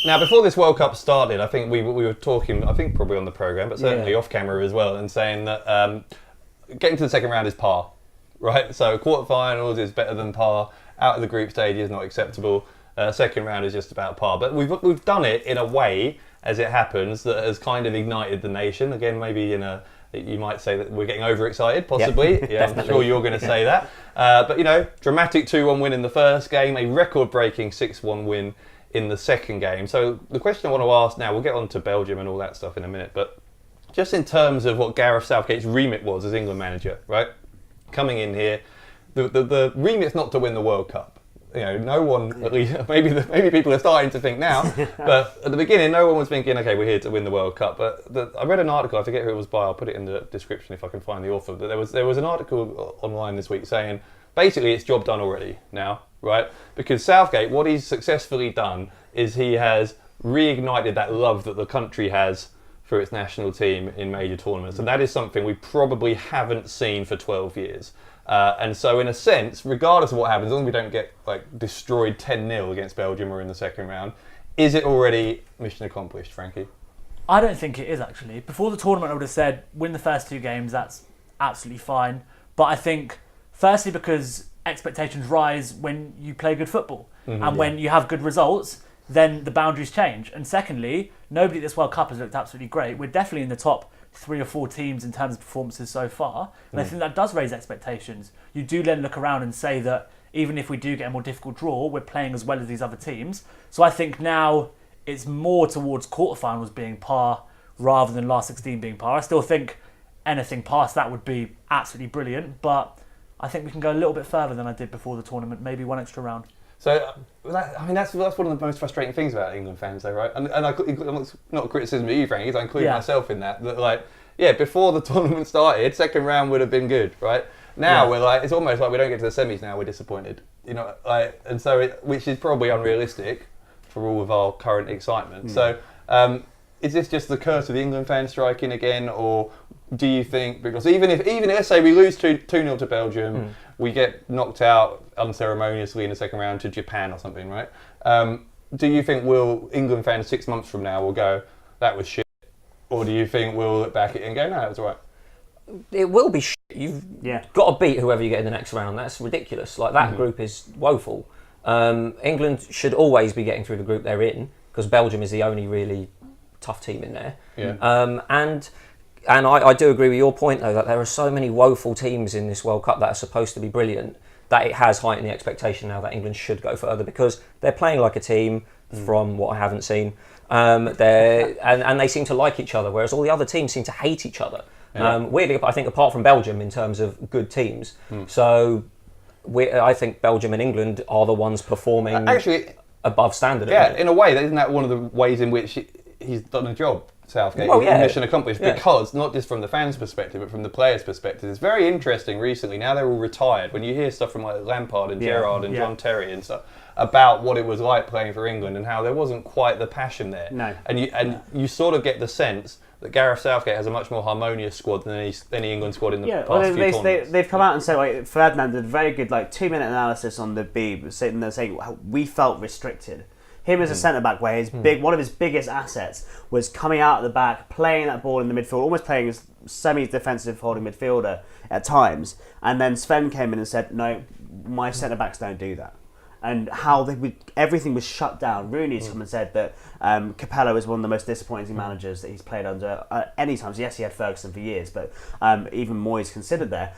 Now, before this World Cup started, I think we were talking, I think probably on the programme, but certainly off camera as well, and saying that getting to the second round is par, right? So quarterfinals is better than par, out of the group stage is not acceptable, second round is just about par. But we've done it in a way, as it happens, that has kind of ignited the nation. Again, maybe you might say that we're getting overexcited, possibly. Yeah, I'm sure you're going to say that. But, dramatic 2-1 win in the first game, a record-breaking 6-1 win in the second game. So the question I want to ask now, we'll get on to Belgium and all that stuff in a minute, but just in terms of what Gareth Southgate's remit was as England manager, right? Coming in here, the remit's not to win the World Cup. No one, at least maybe people are starting to think now, but at the beginning, no one was thinking, okay, we're here to win the World Cup. But I read an article, I forget who it was by, I'll put it in the description if I can find the author, but there was an article online this week saying, basically it's job done already now, right? Because Southgate, what he's successfully done is he has reignited that love that the country has for its national team in major tournaments. And that is something we probably haven't seen for 12 years. And so in a sense, regardless of what happens, as long as we don't get destroyed 10-0 against Belgium or in the second round, is it already mission accomplished, Frankie? I don't think it is, actually. Before the tournament, I would have said, win the first 2 games, that's absolutely fine. But I think, firstly, because expectations rise when you play good football. And when you have good results, then the boundaries change. And secondly, nobody at this World Cup has looked absolutely great. We're definitely in the top 3 or 4 teams in terms of performances so far. And I think that does raise expectations. You do then look around and say that even if we do get a more difficult draw, we're playing as well as these other teams. So I think now it's more towards quarterfinals being par rather than last 16 being par. I still think anything past that would be absolutely brilliant, but I think we can go a little bit further than I did before the tournament, maybe one extra round. So, that's one of the most frustrating things about England fans, though, right? And it's not a criticism of you, Frankie, I include myself in that. That, before the tournament started, second round would have been good, right? Now we're it's almost like we don't get to the semis now, we're disappointed. And so, which is probably unrealistic for all of our current excitement. So, is this just the curse of the England fans striking again, or do you think, because even if let's say we lose 2-0 to Belgium, we get knocked out unceremoniously in the second round to Japan or something, right? Do you think England fans 6 months from now will go, that was shit? Or do you think we'll look back at it and go, no, that was all right? It will be shit. You've got to beat whoever you get in the next round. That's ridiculous. That group is woeful. England should always be getting through the group they're in, because Belgium is the only really tough team in there. And I do agree with your point, though, that there are so many woeful teams in this World Cup that are supposed to be brilliant, that it has heightened the expectation now that England should go further, because they're playing like a team from what I haven't seen. And they seem to like each other, whereas all the other teams seem to hate each other. Weirdly, I think, apart from Belgium in terms of good teams. So I think Belgium and England are the ones performing above standard. Yeah, in a way, isn't that one of the ways in which he's done a job? Southgate, mission accomplished, because not just from the fans' perspective, but from the players' perspective. It's very interesting recently, now they're all retired, when you hear stuff from Lampard and Gerrard and John Terry and stuff about what it was like playing for England and how there wasn't quite the passion there. And you sort of get the sense that Gareth Southgate has a much more harmonious squad than any England squad in the past few tournaments. They've come out and said, Ferdinand did a very good 2-minute analysis on the Beeb, saying we felt restricted. Him as a centre-back, where one of his biggest assets was coming out at the back, playing that ball in the midfield, almost playing as semi-defensive holding midfielder at times. And then Sven came in and said, no, my centre-backs don't do that. And how everything was shut down. Rooney's come and said that Capello is one of the most disappointing managers that he's played under any times. Yes, he had Ferguson for years, but even Moyes considered there.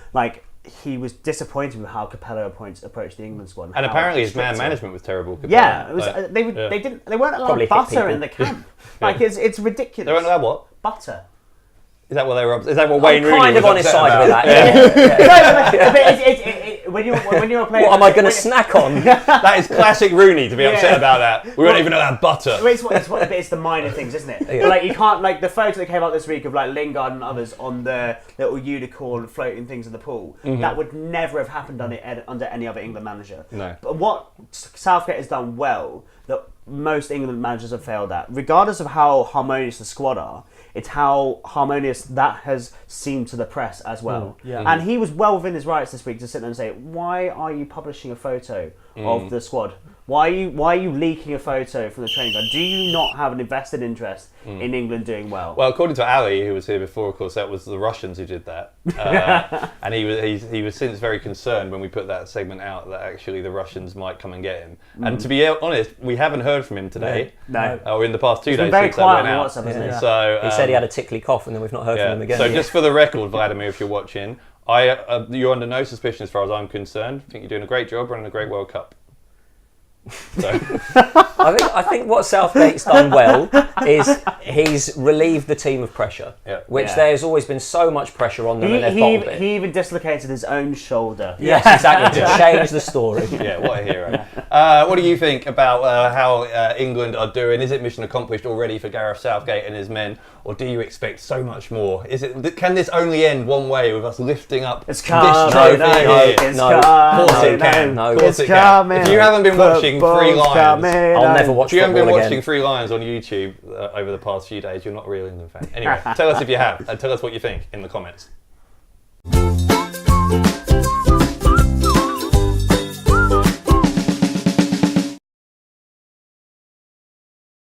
He was disappointed with how Capello approached the England squad, and apparently his man management was terrible. Capello. Yeah, it was, they weren't allowed butter in the camp. It's ridiculous. They weren't allowed what? Butter. Is that what they were? Is that what Wayne Rooney was kind of on his side with that? When you're playing, what am I going to snack on? That is classic Rooney to be upset about that. We weren't even allowed butter. It's the minor things, isn't it? You can't the photo that came out this week of Lingard and others on the little unicorn floating things in the pool. That would never have happened under any other England manager. No. But what Southgate has done well that most England managers have failed at, regardless of how harmonious the squad are, it's how harmonious that has seemed to the press as well. And he was well within his rights this week to sit there and say, why are you publishing a photo of the squad Why are you leaking a photo from the training ground? Do you not have an invested interest in England doing well? Well, according to Ali, who was here before, of course, that was the Russians who did that, and he was since very concerned when we put that segment out that actually the Russians might come and get him. And to be honest, we haven't heard from him today. No. Or in the past 2 days very since that quiet went on out. WhatsApp, hasn't he? So He said he had a tickly cough, and then we've not heard from him again. So just for the record, Vladimir, if you're watching, you're under no suspicion as far as I'm concerned. I think you're doing a great job running a great World Cup. So. I think what Southgate's done well is he's relieved the team of pressure, which there's always been so much pressure on them, and they've bottled it. He even dislocated his own shoulder. Yes, exactly, to change the story. Yeah, what a hero. What do you think about how England are doing? Is it mission accomplished already for Gareth Southgate and his men, or do you expect so much more? Can this only end one way, with us lifting up this trophy? Of course it can. Of course it can. If you haven't been watching Three Lions, I'll never watch. If you haven't been again. watching Three Lions on YouTube over the past few days, you're not a real England fan. Anyway, tell us if you have, and tell us what you think in the comments.